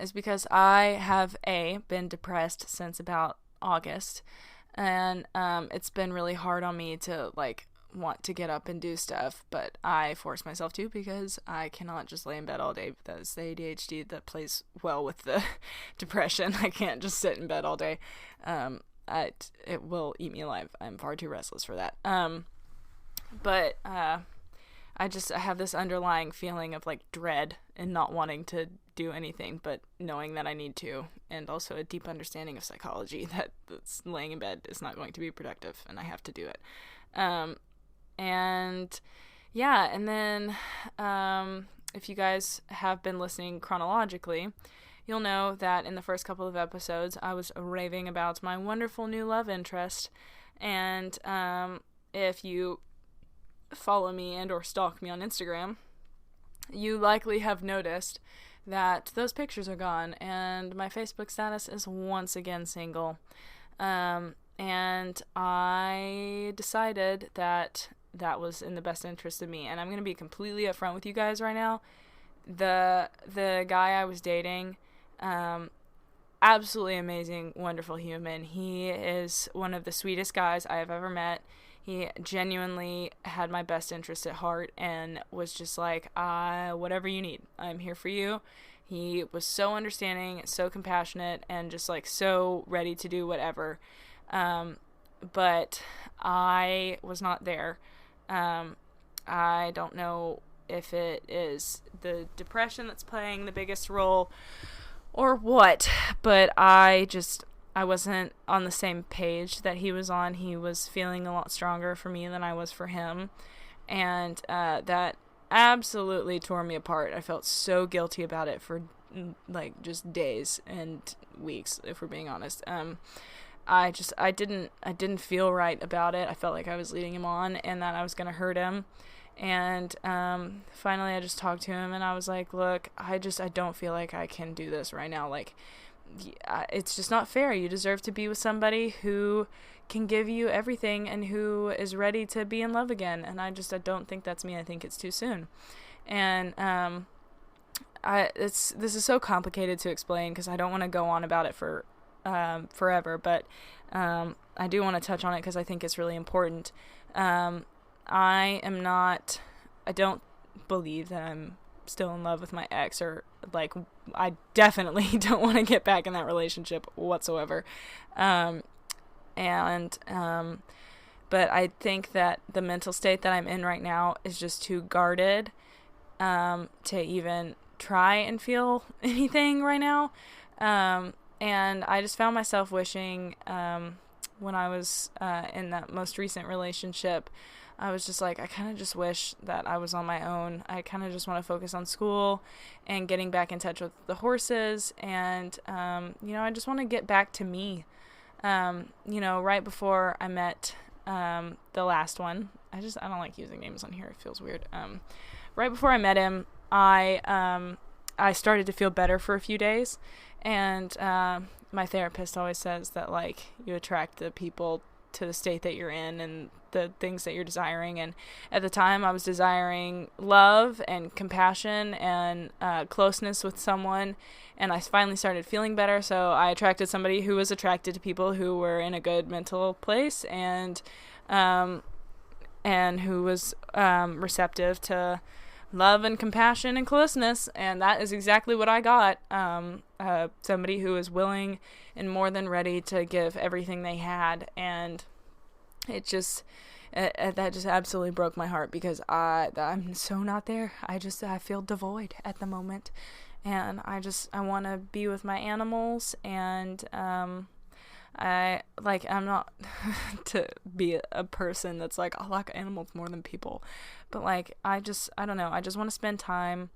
is because I have been depressed since about August, and it's been really hard on me to like want to get up and do stuff, but I force myself to because I cannot just lay in bed all day. That's the ADHD that plays well with the depression. I can't just sit in bed all day. It will eat me alive. I'm far too restless for that. But I have this underlying feeling of like dread and not wanting to do anything, but knowing that I need to, and also a deep understanding of psychology that laying in bed is not going to be productive and I have to do it. And yeah, and then if you guys have been listening chronologically, you'll know that in the first couple of episodes I was raving about my wonderful new love interest, and if you follow me and or stalk me on Instagram, you likely have noticed that those pictures are gone and my Facebook status is once again single. And I decided that was in the best interest of me, and I'm going to be completely upfront with you guys right now. The guy I was dating, absolutely amazing, wonderful human. He is one of the sweetest guys I have ever met. He genuinely had my best interest at heart and was just like, whatever you need, I'm here for you. He was so understanding, so compassionate, and just like so ready to do whatever. But I was not there. I don't know if it is the depression that's playing the biggest role or what, but I wasn't on the same page that he was on. He was feeling a lot stronger for me than I was for him, and that absolutely tore me apart. I felt so guilty about it for like just days and weeks, if we're being honest. I didn't feel right about it. I felt like I was leading him on and that I was gonna hurt him. And finally I just talked to him and I was like, look, I don't feel like I can do this right now. Like, it's just not fair. You deserve to be with somebody who can give you everything and who is ready to be in love again. And I don't think that's me. I think it's too soon. And this is so complicated to explain because I don't want to go on about it for forever, but I do want to touch on it because I think it's really important. I don't believe that I'm still in love with my ex, or like I definitely don't want to get back in that relationship whatsoever. But I think that the mental state that I'm in right now is just too guarded to even try and feel anything right now. And I just found myself wishing, when I was in that most recent relationship, I was just like, I kind of just wish that I was on my own. I kind of just want to focus on school and getting back in touch with the horses. And, I just want to get back to me. Right before I met the last one, I don't like using names on here. It feels weird. Right before I met him, I started to feel better for a few days. And my therapist always says that, like, you attract the people to the state that you're in and the things that you're desiring. And at the time, I was desiring love and compassion and closeness with someone. And I finally started feeling better, so I attracted somebody who was attracted to people who were in a good mental place and who was receptive to love and compassion and closeness, and that is exactly what I got. Somebody who is willing and more than ready to give everything they had, and that just absolutely broke my heart because I'm so not there. I feel devoid at the moment, and I want to be with my animals, and I'm not to be a person that's like, I like animals more than people, but like, I don't know, I just want to spend time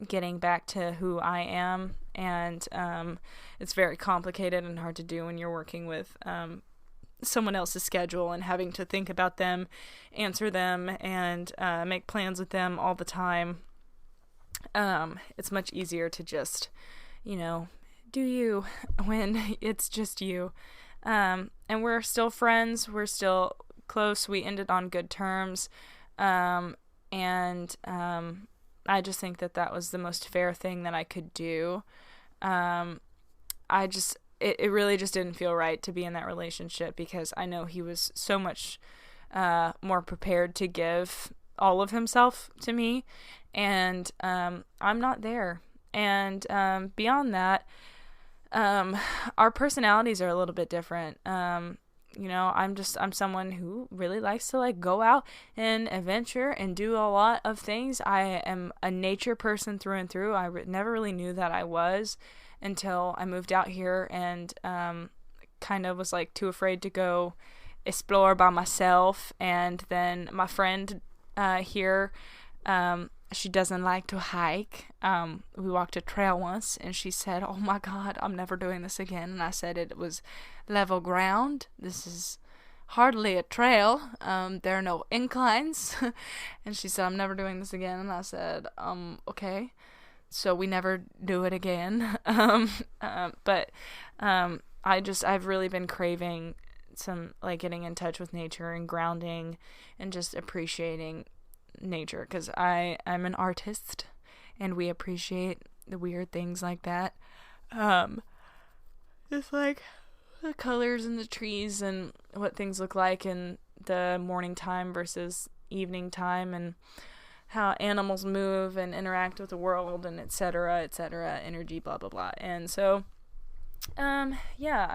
getting back to who I am, and it's very complicated and hard to do when you're working with someone else's schedule and having to think about them, answer them, and make plans with them all the time. It's much easier to just, do you when it's just you. And we're still friends. We're still close. We ended on good terms. I just think that was the most fair thing that I could do. It really just didn't feel right to be in that relationship because I know he was so much more prepared to give all of himself to me, and I'm not there. And beyond that, our personalities are a little bit different. I'm someone who really likes to like go out and adventure and do a lot of things. I am a nature person through and through. I never really knew that I was until I moved out here and kind of was like too afraid to go explore by myself. And then my friend here, she doesn't like to hike. We walked a trail once and she said, "Oh my God, I'm never doing this again." And I said it was level ground. This is hardly a trail. There are no inclines. And she said, "I'm never doing this again." And I said, okay. So we never do it again. But I've really been craving some, like, getting in touch with nature and grounding and just appreciating nature, because I'm an artist and we appreciate the weird things like that. It's like the colors in the trees and what things look like in the morning time versus evening time, and how animals move and interact with the world, and etc., energy, blah blah blah. And so I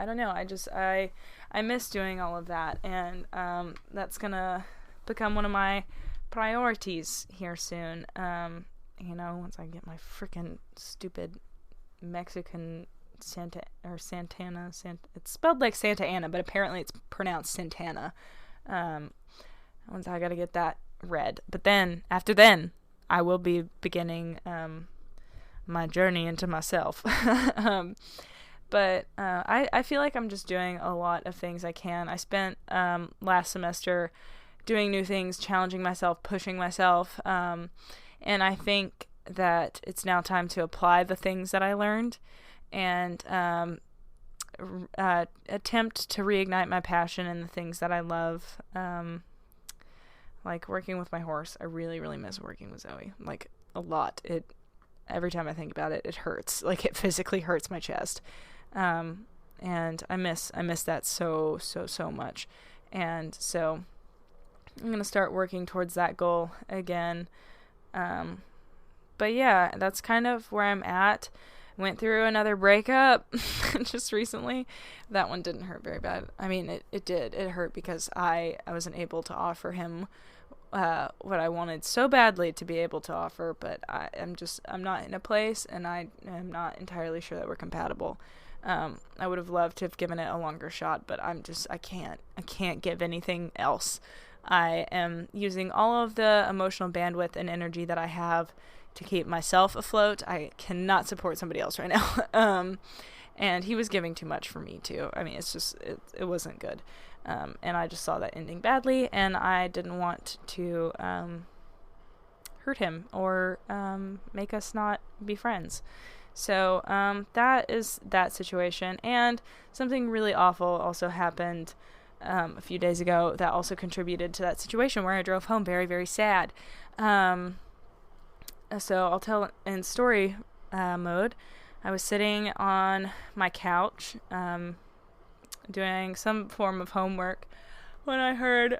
don't know, I miss doing all of that, and that's gonna become one of my priorities here soon. Once I get my freaking stupid Mexican Santana, it's spelled like Santa Ana, but apparently it's pronounced Santana. Once I gotta get that read, but then after then I will be beginning my journey into myself. But I feel like I'm just doing a lot of things I can. I spent last semester doing new things, challenging myself, pushing myself, and I think that it's now time to apply the things that I learned and attempt to reignite my passion in the things that I love. Like working with my horse. I really, really miss working with Zoe. Like, a lot. Every time I think about it, it hurts. Like, it physically hurts my chest. And I miss that so much. And so I'm going to start working towards that goal again. But yeah, that's kind of where I'm at. Went through another breakup just recently. That one didn't hurt very bad. I mean, it did. It hurt because I wasn't able to offer him what I wanted so badly to be able to offer, but I'm not in a place, and I am not entirely sure that we're compatible. I would have loved to have given it a longer shot, but I can't give anything else. I am using all of the emotional bandwidth and energy that I have to keep myself afloat. I cannot support somebody else right now. And he was giving too much for me too. I mean, it wasn't good. And I just saw that ending badly, and I didn't want to hurt him or make us not be friends. So that is that situation. And something really awful also happened a few days ago that also contributed to that situation, where I drove home very, very sad. So I'll tell in story mode. I was sitting on my couch doing some form of homework when I heard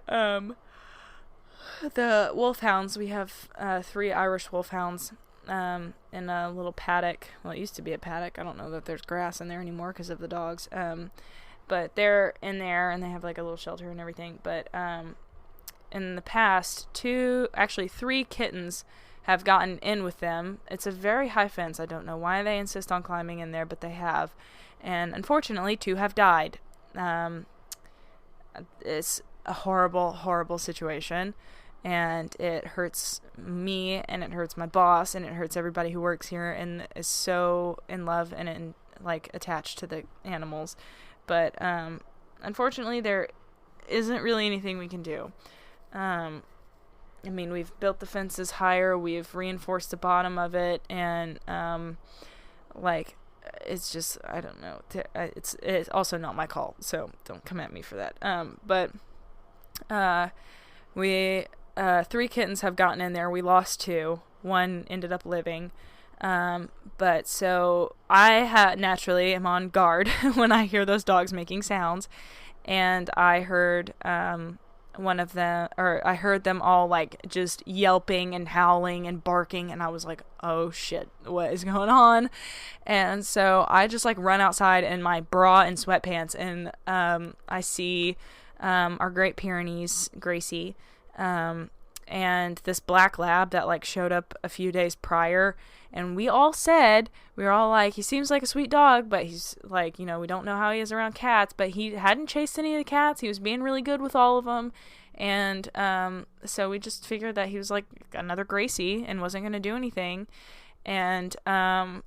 the wolfhounds. We have 3 Irish wolfhounds in a little paddock. Well, it used to be a paddock. I don't know that there's grass in there anymore because of the dogs. But they're in there, and they have like a little shelter and everything. But in the past, 3 kittens have gotten in with them. It's a very high fence. I don't know why they insist on climbing in there, but they have. And unfortunately, 2 have died. It's a horrible, horrible situation. And it hurts me, and it hurts my boss, and it hurts everybody who works here and is so in love and attached to the animals. But unfortunately, there isn't really anything we can do. I mean, we've built the fences higher, we've reinforced the bottom of it, and it's just, I don't know. It's also not my call, so don't come at me for that. But we 3 kittens have gotten in there. We lost 2. one ended up living. But so I naturally am on guard when I hear those dogs making sounds, and I heard I heard them all like just yelping and howling and barking, and I was like, oh shit, what is going on? And so I just like run outside in my bra and sweatpants, and I see our Great Pyrenees, Gracie, and this black lab that like showed up a few days prior. And we were all like, he seems like a sweet dog, but he's like, we don't know how he is around cats. But he hadn't chased any of the cats. He was being really good with all of them. And so we just figured that he was like another Gracie and wasn't going to do anything. And but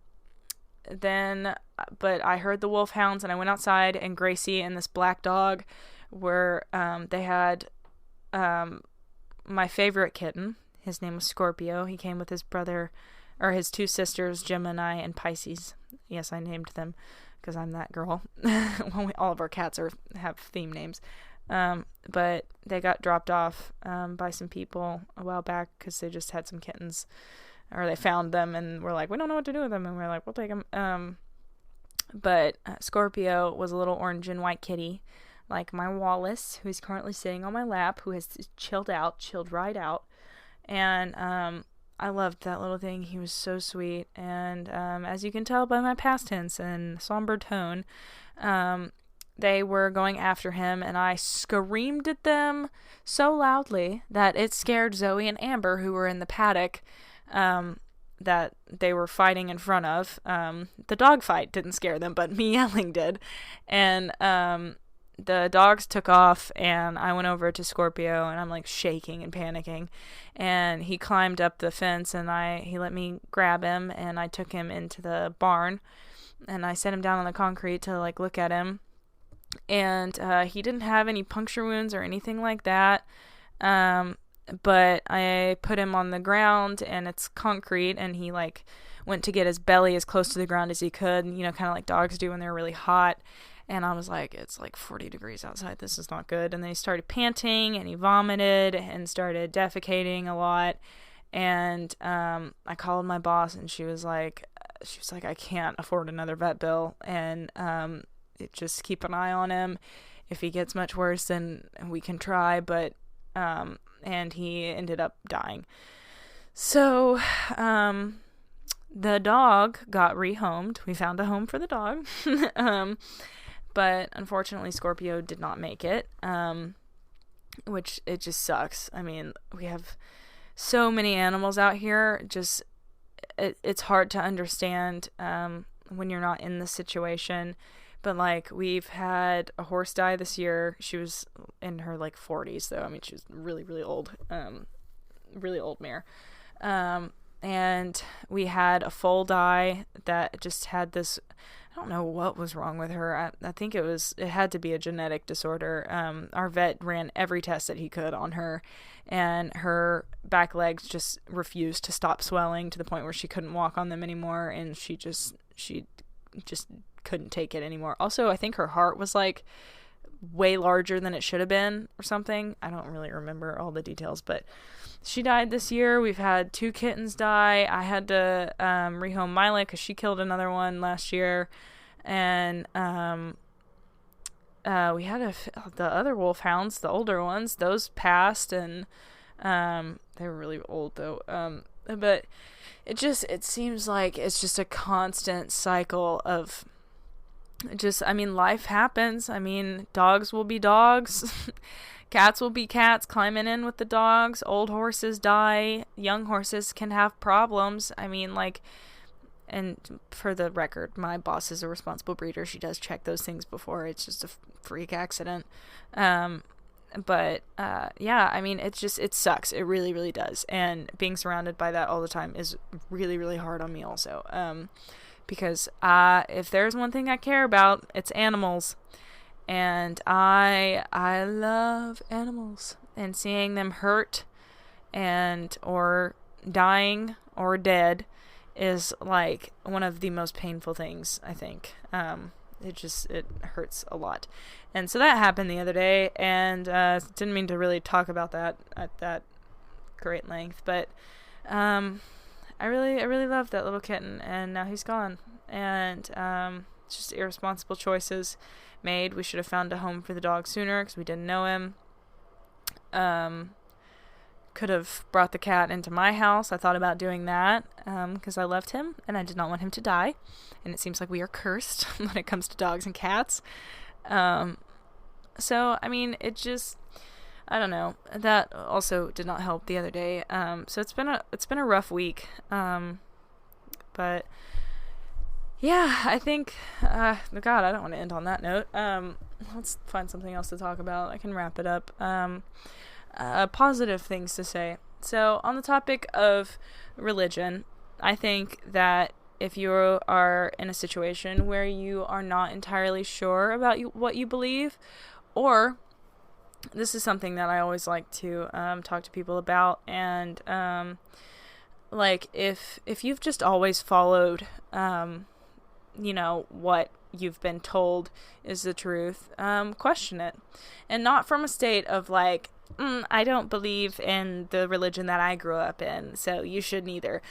I heard the wolfhounds, and I went outside, and Gracie and this black dog were, they had my favorite kitten. His name was Scorpio. He came with his brother, or his two sisters, Gemini and Pisces. Yes, I named them because I'm that girl. All of our cats have theme names. But they got dropped off by some people a while back because they just had some kittens, or they found them and were like, we don't know what to do with them, and we're like, we'll take them. But Scorpio was a little orange and white kitty, like my Wallace, who's currently sitting on my lap, who has chilled right out. And I loved that little thing. He was so sweet. And as you can tell by my past tense and somber tone, they were going after him, and I screamed at them so loudly that it scared Zoe and Amber, who were in the paddock that they were fighting in front of. The dog fight didn't scare them, but me yelling did. And the dogs took off, and I went over to Scorpio, and I'm like shaking and panicking, and he climbed up the fence, and he let me grab him, and I took him into the barn, and I set him down on the concrete to like look at him, and he didn't have any puncture wounds or anything like that, but I put him on the ground, and it's concrete, and he like went to get his belly as close to the ground as he could, kind of like dogs do when they're really hot. And I was like, it's like 40 degrees outside. This is not good. And then he started panting, and he vomited and started defecating a lot. And I called my boss, and she was like, I can't afford another vet bill. And just keep an eye on him. If he gets much worse, then we can try. But and he ended up dying. So the dog got rehomed. We found a home for the dog. But unfortunately, Scorpio did not make it, which it just sucks. I mean, we have so many animals out here. Just it's hard to understand when you're not in the situation. But like, we've had a horse die this year. She was in her like 40s, though. I mean, she was really, really old, really old mare. And we had a foal die that just had this. I don't know what was wrong with her. I think it had to be a genetic disorder. Our vet ran every test that he could on her, and her back legs just refused to stop swelling to the point where she couldn't walk on them anymore, and she just couldn't take it anymore. Also, I think her heart was like way larger than it should have been or something. I don't really remember all the details, but she died this year. We've had 2 kittens die. I had to rehome Mila because she killed another one last year. And we had the other wolfhounds, the older ones, those passed, and they were really old though. But it seems like it's just a constant cycle of life happens. I mean, dogs will be dogs. Cats will be cats climbing in with the dogs. Old horses die. Young horses can have problems. I mean, like, and for the record, my boss is a responsible breeder. She does check those things before. It's just a freak accident. But yeah, I mean, it sucks. It really, really does. And being surrounded by that all the time is really, really hard on me also. Because if there's one thing I care about, it's animals. And I love animals, and seeing them hurt or dying or dead is like one of the most painful things, I think. It hurts a lot. And so that happened the other day, and didn't mean to really talk about that at that great length, but I really loved that little kitten, and now he's gone. And just irresponsible choices made. We should have found a home for the dog sooner because we didn't know him. Could have brought the cat into my house. I thought about doing that because I loved him and I did not want him to die. And it seems like we are cursed when it comes to dogs and cats. So, I mean, it just, I don't know. That also did not help the other day. So it's been a rough week. But yeah, I think, God, I don't want to end on that note. Let's find something else to talk about. I can wrap it up. Positive things to say. So on the topic of religion, I think that if you are in a situation where you are not entirely sure about what you believe, or this is something that I always like to talk to people about, and like if you've just always followed what you've been told is the truth, question it, and not from a state of like, I don't believe in the religion that I grew up in, so you shouldn't either.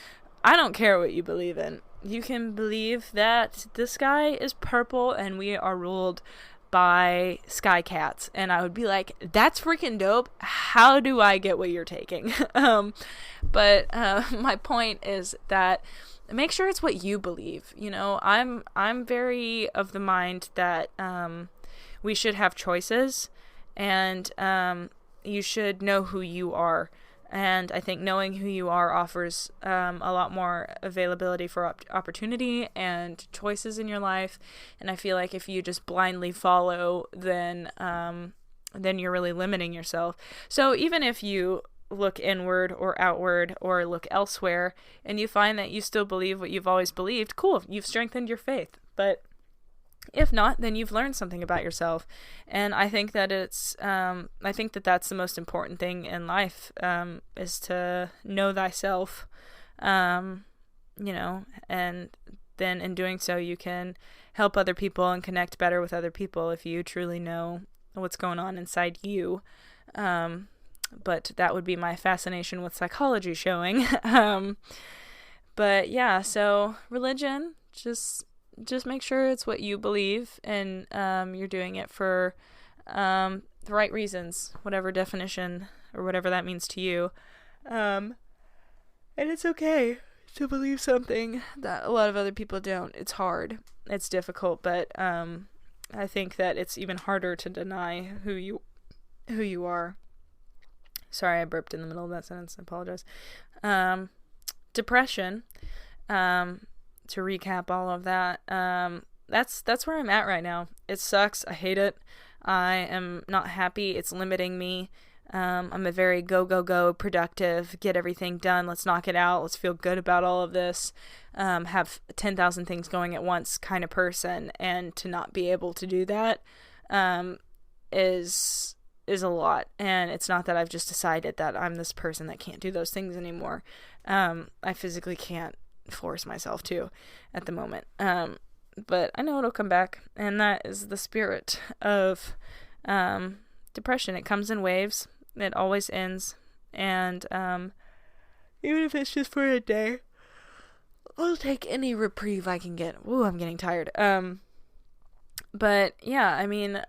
I don't care what you believe in. You can believe that the sky is purple and we are ruled by sky cats, and I would be like, that's freaking dope. How do I get what you're taking? But my point is that make sure it's what you believe. I'm very of the mind that we should have choices, and you should know who you are. And I think knowing who you are offers a lot more availability for opportunity and choices in your life. And I feel like if you just blindly follow, then you're really limiting yourself. So even if you look inward or outward or look elsewhere and you find that you still believe what you've always believed, cool, you've strengthened your faith. But if not, then you've learned something about yourself. And I think that that's the most important thing in life, is to know thyself, and then in doing so, you can help other people and connect better with other people if you truly know what's going on inside you. But that would be my fascination with psychology showing. But yeah, so religion, just make sure it's what you believe, and you're doing it for the right reasons, whatever definition or whatever that means to you. And it's okay to believe something that a lot of other people don't. It's hard. It's difficult, but I think that it's even harder to deny who you are. Sorry, I burped in the middle of that sentence. I apologize. Depression. To recap all of that, that's where I'm at right now. It sucks. I hate it. I am not happy. It's limiting me. I'm a very go, productive, get everything done. Let's knock it out. Let's feel good about all of this. Have 10,000 things going at once kind of person. And to not be able to do that is a lot. And it's not that I've just decided that I'm this person that can't do those things anymore. I physically can't force myself to at the moment, but I know it'll come back, and that is the spirit of depression. It comes in waves. It always ends, and even if it's just for a day, I'll take any reprieve I can get. Ooh, I'm getting tired. But yeah, I mean,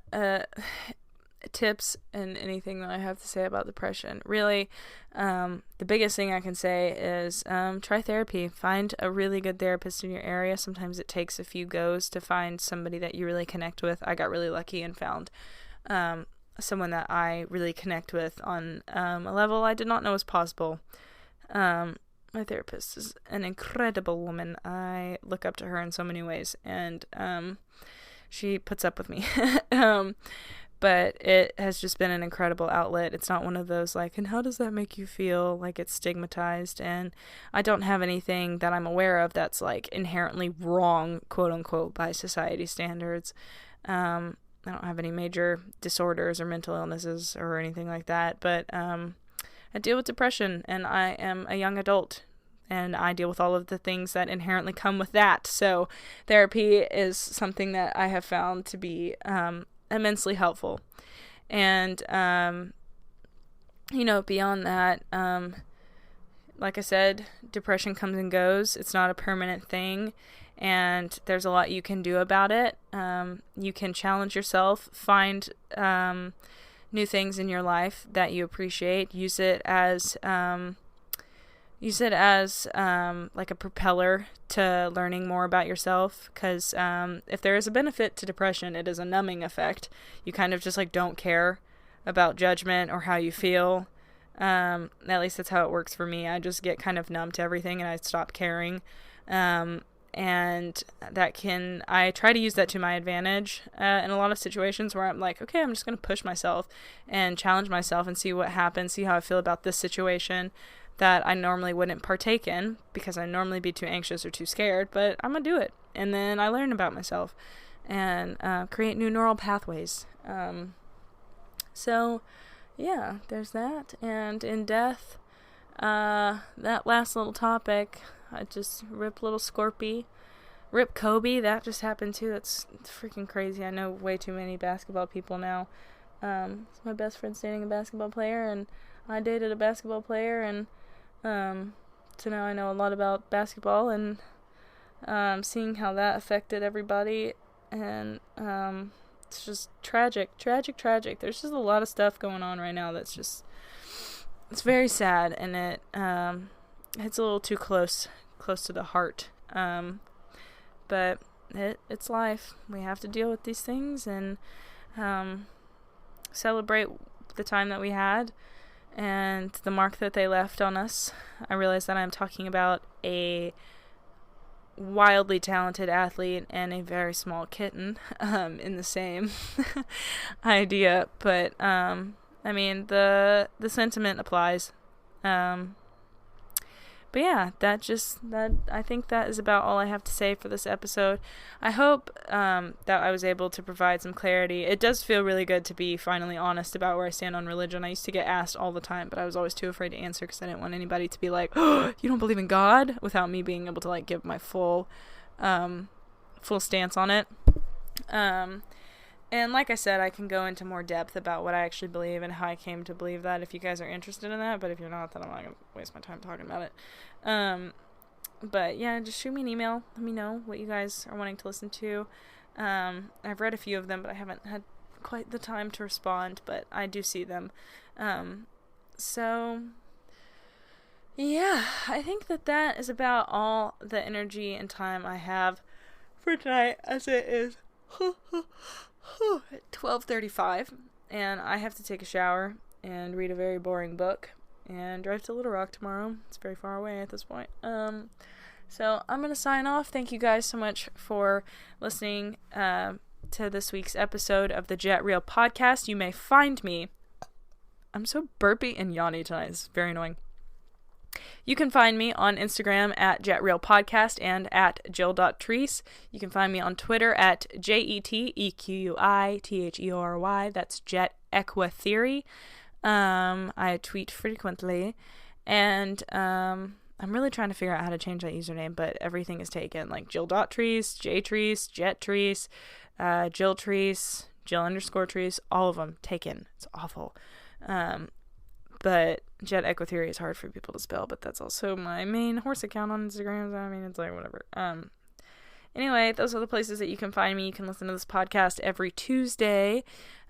tips and anything that I have to say about depression. Really, the biggest thing I can say is try therapy. Find a really good therapist in your area. Sometimes it takes a few goes to find somebody that you really connect with. I got really lucky and found someone that I really connect with on a level I did not know was possible. My therapist is an incredible woman. I look up to her in so many ways, and she puts up with me. But it has just been an incredible outlet. It's not one of those like, and how does that make you feel? Like it's stigmatized. And I don't have anything that I'm aware of that's like inherently wrong, quote unquote, by society standards. I don't have any major disorders or mental illnesses or anything like that. But I deal with depression, and I am a young adult, and I deal with all of the things that inherently come with that. So therapy is something that I have found to be immensely helpful. And beyond that, like I said, depression comes and goes. It's not a permanent thing, and there's a lot you can do about it. You can challenge yourself, find new things in your life that you appreciate. Use it as like a propeller to learning more about yourself, because if there is a benefit to depression, it is a numbing effect. You kind of just like don't care about judgment or how you feel. At least that's how it works for me. I just get kind of numb to everything and I stop caring. And I try to use that to my advantage in a lot of situations where I'm like, okay, I'm just going to push myself and challenge myself and see what happens, see how I feel about this situation that I normally wouldn't partake in because I'd normally be too anxious or too scared, but I'm going to do it. And then I learn about myself and create new neural pathways. So yeah, there's that. And in death, that last little topic, I just rip little Scorpy. Rip Kobe, that just happened too. That's freaking crazy. I know way too many basketball people now. My best friend's dating a basketball player, and I dated a basketball player, and so now I know a lot about basketball, and seeing how that affected everybody, and it's just tragic. There's just a lot of stuff going on right now that's just, it's very sad, and it hits a little too close to the heart. But it's life. We have to deal with these things and celebrate the time that we had and the mark that they left on us. I realize that I'm talking about a wildly talented athlete and a very small kitten in the same idea, but I mean the sentiment applies. But yeah, I think that is about all I have to say for this episode. I hope that I was able to provide some clarity. It does feel really good to be finally honest about where I stand on religion. I used to get asked all the time, but I was always too afraid to answer because I didn't want anybody to be like, oh, you don't believe in God? Without me being able to like give my full stance on it. And like I said, I can go into more depth about what I actually believe and how I came to believe that if you guys are interested in that. But if you're not, then I'm not going to waste my time talking about it. But yeah, just shoot me an email. Let me know what you guys are wanting to listen to. I've read a few of them, but I haven't had quite the time to respond. But I do see them. So yeah, I think that is about all the energy and time I have for tonight, as it is 12:35, and I have to take a shower and read a very boring book and drive to Little Rock tomorrow. It's very far away at this point. So I'm gonna sign off. Thank you guys so much for listening to this week's episode of the Jet Real podcast. You may find me. I'm so burpy and yawny tonight. It's very annoying. You can find me on Instagram at JetRealPodcast and at Jill.Treese. You can find me on Twitter at JETEquiTheory. That's JETEquiTheory. I tweet frequently, and I'm really trying to figure out how to change that username, but everything is taken, like Jill.Treese, JTreese, JetTreese, JillTreese, Jill_Treese, all of them taken. It's awful. But JETEquiTheory is hard for people to spell, but that's also my main horse account on Instagram. I mean, it's like whatever. Anyway, those are the places that you can find me. You can listen to this podcast every Tuesday.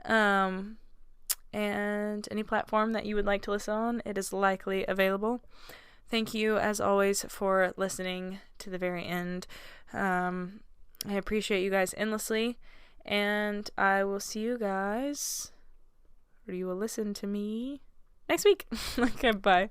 And any platform that you would like to listen on, it is likely available. Thank you, as always, for listening to the very end. I appreciate you guys endlessly. And I will see you guys, or you will listen to me next week. Okay, bye.